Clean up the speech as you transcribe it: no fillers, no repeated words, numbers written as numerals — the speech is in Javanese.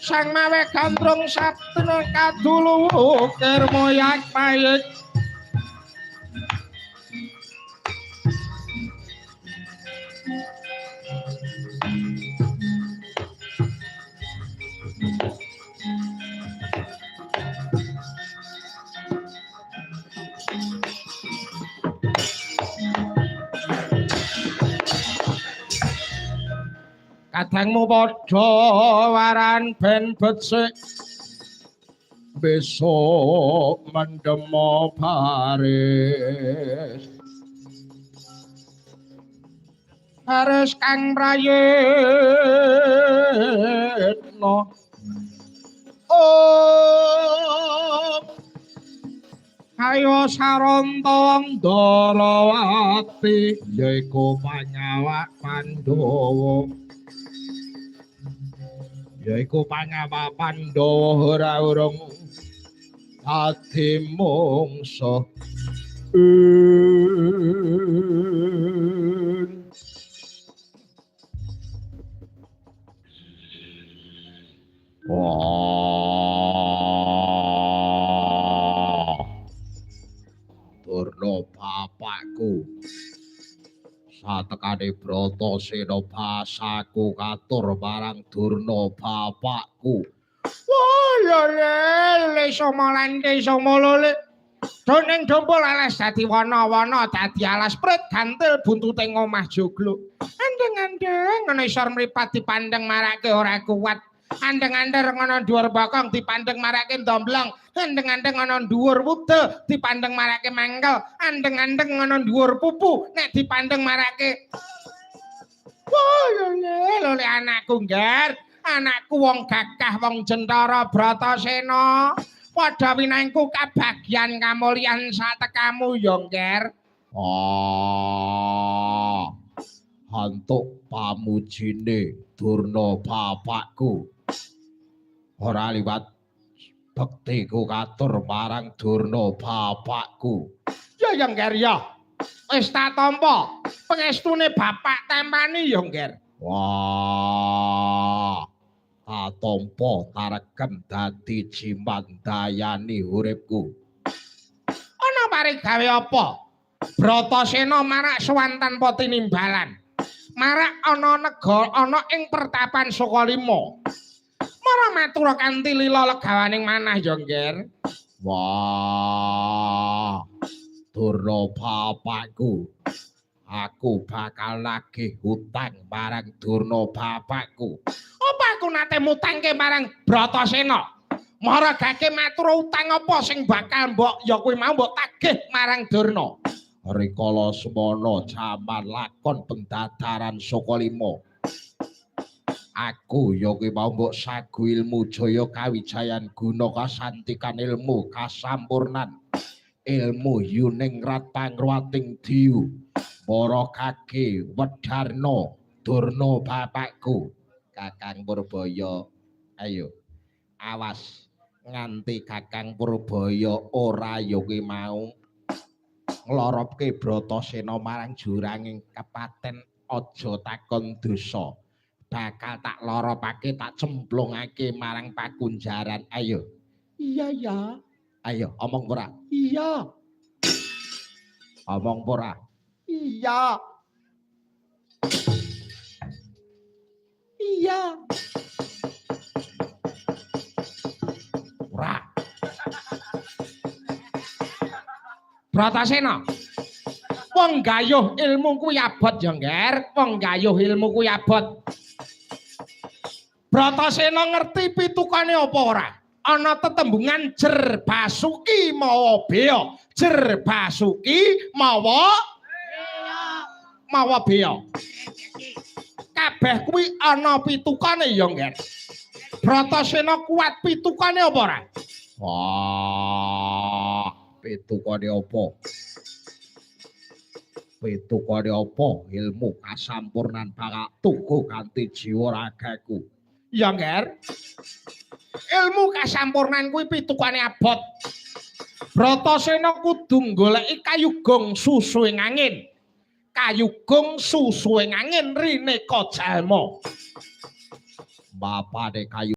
sang mawe gandrung sabdena kadulu kirmoyak mayik kadangmu padha waran ben becik besok mendemo baris haris kang prayitna oh ayo sarontong Darawati yaiku panyawak Pandhawa yaiku panyawak Pandhawa ora urung dadi mungsuh Durna bapakku satekane Bratasena basaku katur marang Durna bapakku wah lele somalande somolole doning dompol alas dadi wana-wana dadi alas prit gantil buntuting omah joglo andeng-andeng ana isor mripat dipandheng marake ora kuat andeng-andeng ana dhuwur bokong dipandheng marake ndomblong andeng-andeng ana dhuwur wudel dipandheng marake mangkel andeng-andeng ana dhuwur pupu nek dipandheng marake wah lele anakku ngger anakku wong gagah wong jentara Bratasena padha winangku kabagyan kamulyan satekamu ya ngger hantuk pamujine Durna bapakku ora liwat bektiku katur marang Durna bapakku ya ngger ya wis tak tampa pangestune bapak tempani ya ngger wah atompo tarekem dadi jimandayani uripku ana paring gawe apa Bratasena marak sowan tanpa tinimbalan marak ana negara ana ing pertapan Sukalima marang matur kanthi lila legawaning manah ya ngger wah Durna bapakku aku bakal nagih hutang marang Durna bapakku apa aku nate mutangke marang Bratasena maragake matur utang apa sing bakal mbok ya kuwi mau mbok tagih marang Durna rikala semana jaman lakon pendadaran Sukalima aku ya kuwi mau mbok sagu ilmu jaya kawijayan guna kasantikan ilmu kasampurnan ilmu yuningrat pangruwating diyu para kage Wedarna Durna bapakku Kakang Purbaya ayo awas nganti Kakang Purbaya ora ya kuwi mau ngloropke Bratasena marang juranging kepaten aja takon dosa bakal tak loropake tak cemplungake marang pakunjaran ayo iya ya ayo omong ora iya omong ora iya iya ora Bratasena wong gayuh ilmu kuwi abot ya ngger wong gayuh ilmu kuwi abot Bratasena ngerti pitukane apa ora ana tetembungan jer basuki mawa bea jer basuki mawa bea kabeh kuwi ana pitukane ya ngger Bratasena kuat pitukane apa ora wah pitukane apa ilmu kasampurnan bakal tuku kanthi jiwa ragaku ya ngger ilmu kasampurnan kuwi pitukane abot Bratasena kudu goleki kayugung susuing angin rineka jalma bapane kayu